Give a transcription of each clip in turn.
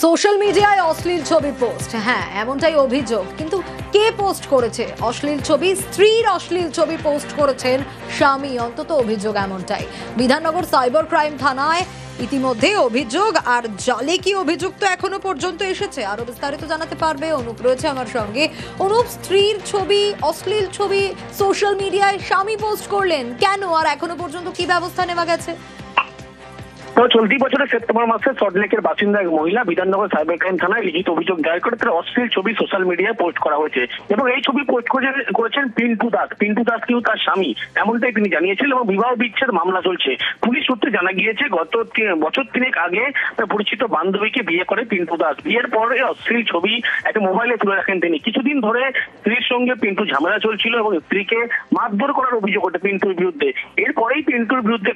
Social মিডিয়ায় অশ্লীল ছবি পোস্ট, হ্যাঁ এমনটাই অভিযোগ। কিন্তু কে পোস্ট করেছে অশ্লীল ছবি? স্ত্রীর অশ্লীল ছবি পোস্ট করেছেন স্বামী, অন্তত অভিযোগ এমনটাই। বিধাননগর সাইবার ক্রাইম থানায় ইতিমধ্যে অভিযোগ, আর জালে কি অভিযোগ তো এখনো পর্যন্ত এসেছে। আরো বিস্তারিত জানাতে পারবে অনুপ, রয়েছে আমার সঙ্গে। অনুপ, স্ত্রীর ছবি, অশ্লীল ছবি সোশ্যাল মিডিয়ায় স্বামী পোস্ট করলেন কেন, আর এখনো পর্যন্ত কি ব্যবস্থা নেওয়া গেছে? তো চলতি বছরের সেপ্টেম্বর মাসে সল্টলেকের বাসিন্দা এক মহিলা বিধাননগর সাইবার ক্রাইম থানায় লিখিত অভিযোগ দায়ের করে তার অশ্লীল ছবি সোশ্যাল মিডিয়ায় পোস্ট করা হয়েছে এবং এই ছবি পোস্ট করেছেন পিন্টু দাস। পিন্টু দাস কিন্তু তার স্বামী, এমনটাই তিনি জানিয়েছিলেন এবং বিবাহ বিচ্ছেদ মামলা চলছে। পুলিশ সূত্রে জানা গিয়েছে গত বছর তিনেক আগে তার পরিচিত বান্ধবীকে বিয়ে করে পিন্টু দাস। বিয়ের পরে অশ্লীল ছবি একটা মোবাইলে তুলে রাখেন তিনি। কিছুদিন ধরে স্ত্রীর সঙ্গে পিন্টু ঝামেলা চলছিল এবং স্ত্রীকে মারধর করার অভিযোগ ওঠে পিন্টুর বিরুদ্ধে। এরপরেই পিন্টুর বিরুদ্ধে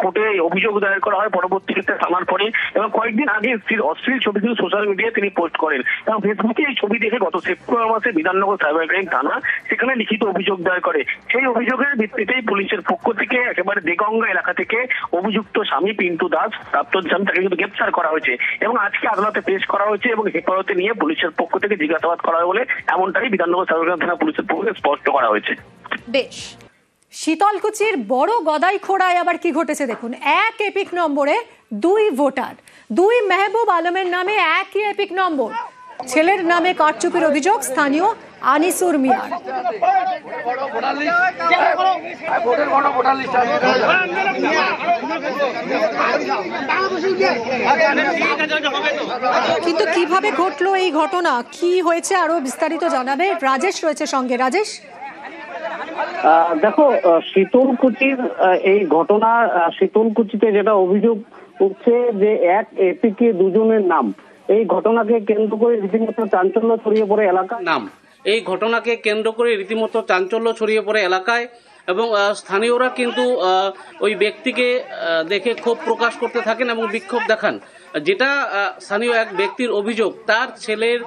কোর্টে অভিযোগ দায়ের করা হয় পরবর্তীতে থানার পরে, এবং কয়েকদিন আগে স্ত্রীর অশ্লীল ছবি কিন্তু সোশ্যাল মিডিয়ায় তিনি পোস্ট করেন এবং ফেসবুকে এই ছবি দেখে গত সেপ্টেম্বর মাসে বিধাননগর সাইবার ক্রাইম থানা সেখানে লিখিত অভিযোগ দায়ের করে। সেই অভিযোগের ভিত্তিতেই পুলিশের পক্ষ থেকে একেবারে দেগঙ্গা এলাকা থেকে অভিযুক্ত স্বামী পিন্টু দাস, প্রাক্তন স্বামী, তাকে কিন্তু গ্রেপ্তার করা হয়েছে এবং আজকে আদালতে পেশ করা হয়েছে এবং হেফাজতে নিয়ে পুলিশের পক্ষ থেকে জিজ্ঞাসাবাদ করা হয় বলে এমনটাই বিধাননগর সাইবার ক্রাইম থানা পুলিশের পক্ষ থেকে স্পষ্ট করা হয়েছে। বেশ, শীতলকুচির বড় গদাইখোড়ায় আবার কি ঘটেছে দেখুন। এক এপিক নম্বরে দুই ভোটার, দুই মেহবুব আলমের নামে একই এপিক নম্বর। ছেলের নামে কারচুপির অভিযোগ স্থানীয় আনিসুর মিয়ার। কিন্তু কিভাবে ঘটলো এই ঘটনা, কি হয়েছে আরো বিস্তারিত জানাবে রাজেশ, রয়েছে সঙ্গে। রাজেশ, দেখো, শীতলকুচির এই ঘটনা, শীতলকুচিতে যেটা অভিযোগ উঠছে যে এক এপিকে দুজনের নাম, এই ঘটনাকে কেন্দ্র করে রীতিমতো চাঞ্চল্য ছড়িয়ে পড়ে এলাকা এই ঘটনাকে কেন্দ্র করে রীতিমতো চাঞ্চল্য ছড়িয়ে পড়ে এলাকায় এবং স্থানীয়রা কিন্তু ওই ব্যক্তিকে দেখে ক্ষোভ প্রকাশ করতে থাকেন এবং বিক্ষোভ দেখান। যেটা স্থানীয় এক ব্যক্তির অভিযোগ, তার ছেলের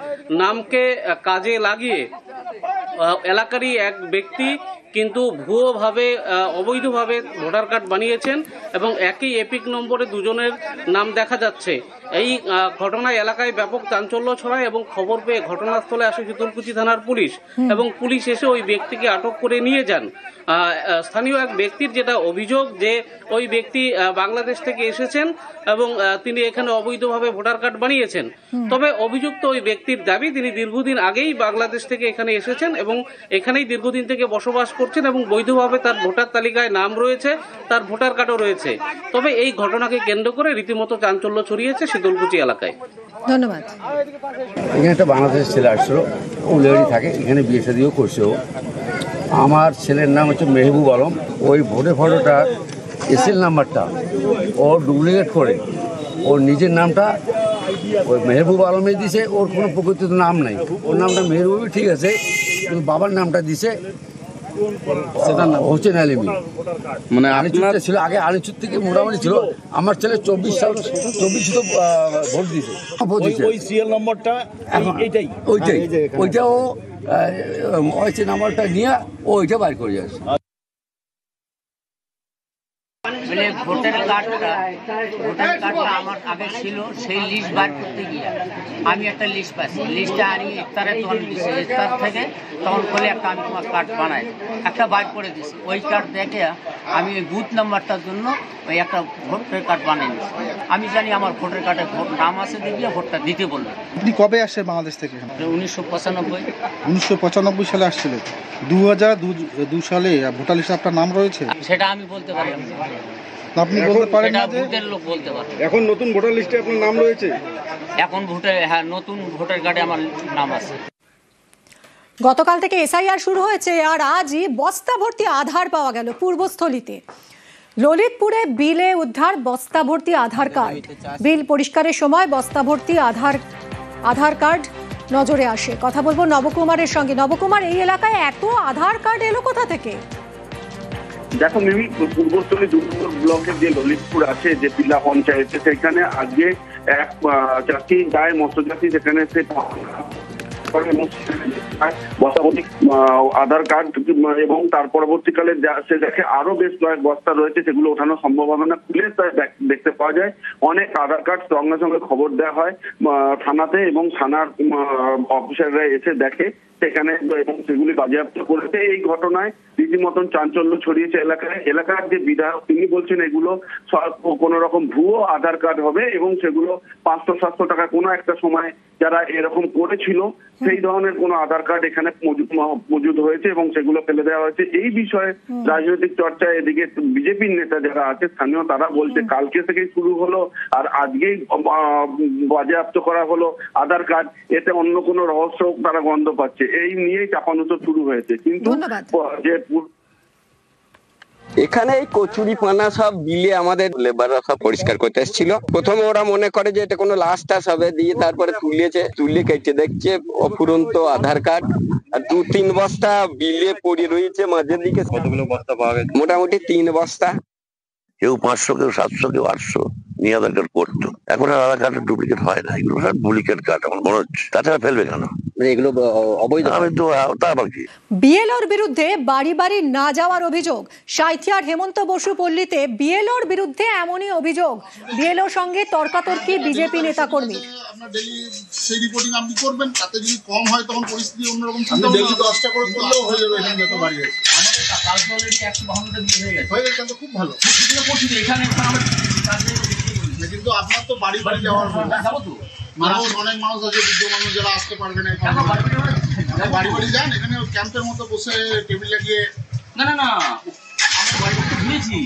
নামকে কাজে লাগিয়ে এলাকারই এক ব্যক্তি কিন্তু ভুয়োভাবে, অবৈধভাবে ভোটার কার্ড বানিয়েছেন এবং একই এপিক নম্বরে দুজনের নাম দেখা যাচ্ছে। এই ঘটনায় এলাকায় ব্যাপক চাঞ্চল্য ছড়ায় এবং খবর পেয়ে ঘটনাস্থলে আসে শীতলকুচি থানার পুলিশ এবং পুলিশ এসে ওই ব্যক্তিকে আটক করে নিয়ে যান। স্থানীয় এক ব্যক্তির যেটা অভিযোগ যে ওই ব্যক্তি বাংলাদেশ থেকে এসেছেন এবং তিনি এখানে অবৈধভাবে ভোটার কার্ড বানিয়েছেন। তবে অভিযুক্ত ওই ব্যক্তির দাবি তিনি দীর্ঘদিন আগেই বাংলাদেশ থেকে এখানে এসেছেন এবং এখানেই দীর্ঘদিন থেকে বসবাস করছেন এবং বৈধভাবে তার ভোটার তালিকায় নাম রয়েছে, তার ভোটার কার্ডও রয়েছে। তবে এই ঘটনাকে কেন্দ্র করে রীতিমতো চাঞ্চল্য ছড়িয়েছে শীতলকুচি এলাকায়। ধন্যবাদ। এখানে একটা বাংলাদেশের ছেলে আসছিল, ও লেডি থাকে, এখানে বিয়ে শাদিও করছে। ও আমার ছেলের নাম হচ্ছে মেহবুব আলম। ওই ভোটের ফটোটা এসএল নাম্বারটা ও ডুপ্লিকেট করে ওর নিজের নামটা ওই মেহবুব আলমে দিছে। ওর কোনো প্রকৃত নাম নাই, ওর নামটা মেহবুবই ঠিক আছে, কিন্তু বাবার নামটা দিছে হোসেন আলিমি। মানে আলিচুর ছিল আগে, আলিচুর থেকে মোটামুটি ছিল। আমার ছেলে 24 তো ভোট দিয়েছে। ওইটা ও ওই নাম্বারটা নিয়ে ওইটা বাইর করে যাচ্ছে। ভোটার কার্ডটা আমার আগে ছিল, সেই লিস্ট বার করতে গিয়ে আমি একটা লিস্ট পাইছি। লিস্টটা আমি ইফতারে তখন দিচ্ছি, ইফতার থেকে তখন বলে একটা আমি তোমার কার্ড বানাই, একটা বার করে দিচ্ছি। ওই কার্ড দেখে আমি ওই বুথ নাম্বারটার জন্য ওই একটা ভোটার কার্ড বানিয়ে নিচ্ছি। আমি জানি আমার ভোটার কার্ডে ভোট নাম আছে দিয়ে ভোটটা দিতে বললো। আপনি কবে আসছেন বাংলাদেশ থেকে? 1995 সালে আসছিলেন। 2002 সালে ভোটার লিস্টে আপনার নাম রয়েছে? সেটা আমি বলতে পারি, আপনি বলতে পারেন না যে ভোটের লোক বলতে পারে। এখন নতুন ভোটার লিস্টে আপনার নাম রয়েছে? এখন নতুন ভোটার কার্ডে আমার নাম আছে। গতকাল থেকে এসআইআর শুরু হয়েছে, আর আজই বস্তা ভর্তি আধার পাওয়া গেল পূর্বস্থলীতে। ললিতপুরে বিলে উদ্ধার বস্তা ভর্তি আধার কার্ড। বিল পরিষ্কারের সময় বস্তা ভর্তি আধার কার্ড নজরে আসে। কথা বলবো নবকুমারের সঙ্গে। নবকুমার, এই এলাকায় এত আধার কার্ড এলো কোথা থেকে? দেখো মিমি, পূর্বস্থলী 2 নম্বর ব্লকের যে ললিতপুর আছে, যে পিলা পঞ্চায়েতে, সেখানে আজকে এক জাতি গায়ে মৎস্য জাতি, যেখানে সে বস্তাবতী আধার কার্ড এবং তার পরবর্তীকালে সে দেখে আরো বেশ কয়েক বস্তা রয়েছে, সেগুলো ওঠানোর সম্ভাবনা খুলে দেখতে পাওয়া যায় অনেক আধার কার্ড। সঙ্গে সঙ্গে খবর দেওয়া হয় থানাতে এবং থানার অফিসাররা এসে দেখে সেখানে এবং সেগুলি বাজেয়াপ্ত করেছে। এই ঘটনায় রীতিমতন চাঞ্চল্য ছড়িয়েছে এলাকার যে বিধায়ক তিনি বলছেন এগুলো কোন রকম ভুয়ো আধার কার্ড হবে এবং সেগুলো 500-700 টাকা কোনো একটা সময় যারা এরকম করেছিল সেই ধরনের কোনো আধার কার্ড এখানে মজুদ হয়েছে এবং সেগুলো ফেলে দেওয়া হয়েছে। এই বিষয়ে রাজনৈতিক চর্চা এদিকে বিজেপির নেতা যারা আছে স্থানীয় তারা বলছে কালকে থেকেই শুরু হলো আর আজকেই বাজেয়াপ্ত করা হলো আধার কার্ড, এতে অন্য কোনো রহস্য তারা গন্ধ পাচ্ছে। এই নিয়েই চাপানুতর শুরু হয়েছে। কিন্তু যে এখানে এই কচুরি পানা সব বিলে আমাদের লেবাররা সব পরিষ্কার করতে এসেছিল। প্রথমে ওরা মনে করে যে এটা কোনো লাশ টাস হবে, দিয়ে তারপরে তুলে কেটে দেখছে অফুরন্ত আধার কার্ড আর 2-3 বস্তা বিলে পড়ে রয়েছে মাঝের দিকে। কতগুলো বস্তা পাওয়া গেছে? মোটামুটি 3 বস্তা। কেউ 500, কেউ 700, কেউ 800 নিয়ে আধার কার্ড করতো। এখন আর আধার কার্ডের ডুপ্লিকেট হয় না, এগুলো সব ডুপ্লিকেট কার্ড আমার মনে হচ্ছে। তাছাড়া ফেলবে কেন? এগুলো অবৈধ। তা বাকি বিএলওর বিরুদ্ধে বাড়ি বাড়ি না যাওয়ার অভিযোগ। সাঁইথিয়ার হেমন্ত বসু পল্লীতে বিএলওর বিরুদ্ধে এমনই অভিযোগ। বিএলওর সঙ্গে তর্কাতর্কি বিজেপি নেতা কর্মী। আপনার ডেইলি সেই রিপোর্টিং আপনি করবেন, তাতে যদি কম হয় তখন পরিস্থিতি অন্যরকম চিন্তা ডেইলি 10টা করে করলেও হয়ে যাবে। এখানে যত বাড়ি আছে আমাদের কালকে অলরেডি 152টা দিয়ে হয়ে গেছে, তো খুব ভালো। এখানে কিন্তু আপনার তো বাড়ি বাড়ি যাওয়ার যাবো তো মানুষ, অনেক মানুষ আছে বৃদ্ধ মানুষ যারা আসতে পারবে না, বাড়ি বাড়ি যান। এখানে ক্যাম্পের মতো বসে টেবিল লাগিয়ে না আমরা বাড়ি বাড়ি ঘুরেছি।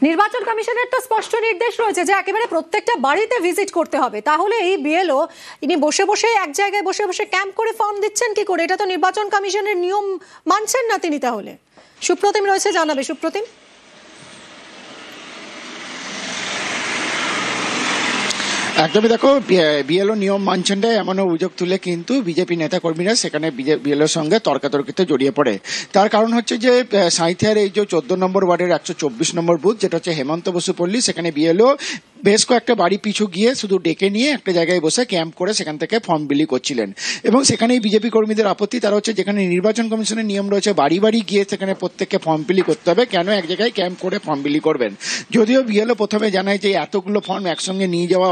নির্বাচন কমিশনের তো স্পষ্ট নির্দেশ রয়েছে যে একেবারে প্রত্যেকটা বাড়িতে ভিজিট করতে হবে। তাহলে এই বিএলও ইনি বসে বসে এক জায়গায় বসে বসে ক্যাম্প করে ফর্ম দিচ্ছেন কি করে? এটা তো নির্বাচন কমিশনের নিয়ম মানছেন না তিনি। তাহলে সুপ্রতিম রয়েছে, জানাবে সুপ্রতিম। একদমই, দেখো বিএলও নিয়ম মানছেন না এমন অভিযোগ তুলে কিন্তু বিজেপি নেতা কর্মীরা সেখানে বিএলওর সঙ্গে তর্কাতর্কিতে জড়িয়ে পড়ে। তার কারণ হচ্ছে যে সাঁইথিয়ার এই যে 14 নম্বর ওয়ার্ডের 124 নম্বর বুথ, যেটা হচ্ছে হেমন্ত বসু পল্লী, সেখানে বিএলও বেশ কয়েকটা বাড়ি পিছু গিয়ে শুধু ডেকে নিয়ে একটা জায়গায় বসে ক্যাম্প করে সেখান থেকে ফর্ম বিলি করছিলেন। এবং সেখানেই বিজেপি কর্মীদের আপত্তি, তারা হচ্ছে যেখানে নির্বাচন কমিশনের নিয়ম রয়েছে বাড়ি বাড়ি গিয়ে সেখানে প্রত্যেককে ফর্ম বিলি করতে হবে, কেন এক জায়গায় ক্যাম্প করে ফর্ম বিলি করবেন? যদিও বিএলও প্রথমে জানায় যে এতগুলো ফর্ম একসঙ্গে নিয়ে যাওয়া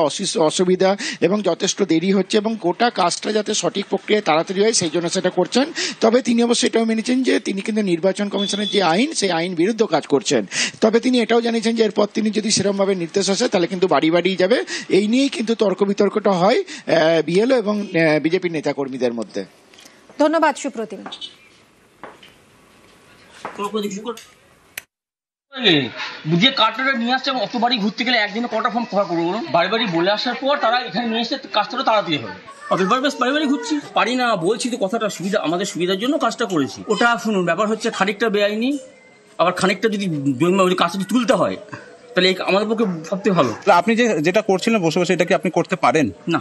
অসুবিধা এবং যথেষ্ট দেরি হচ্ছে এবং গোটা কাজটা যাতে সঠিক প্রক্রিয়ায় তাড়াতাড়ি হয় সেই জন্য সেটা করছেন। তবে তিনি অবশ্যই এটাও মেনেছেন যে তিনি কিন্তু নির্বাচন কমিশনের যে আইন, সেই আইন বিরুদ্ধ কাজ করছেন। তবে তিনি এটাও জানিয়েছেন যে এরপর তিনি যদি সেরকমভাবে নির্দেশ আসে তাহলে কিন্তু বাড়ি বাড়ি যাবে। এই নিয়েই কিন্তু তর্ক বিতর্কটা হয় বিএলও এবং বিজেপি নেতা কর্মীদের মধ্যে। ধন্যবাদ সুপ্রতিম। যে কার্ডটা নিয়ে আসছে অত বাড়ি ঘুরতে গেলে একদিনে কটা ফর্ম কভার করবো বলুন? বাড়ি বাড়ি বলে আসার পর তারা এখানে নিয়ে এসে কাজটা তাড়াতাড়ি হবে। এবার বেশ বাড়ি বাড়ি ঘুরছি, পারি না বলছি তো, কথাটা সুবিধা আমাদের সুবিধার জন্য কাজটা করেছি। ওটা শুনুন, ব্যাপার হচ্ছে খানিকটা বেআইনি, আবার খানিকটা যদি কাজটা তুলতে হয় তাহলে আমাদের পক্ষে সবথেকে ভালো। আপনি যেটা করছিলেন বসে বসে, এটা কি আপনি করতে পারেন? না।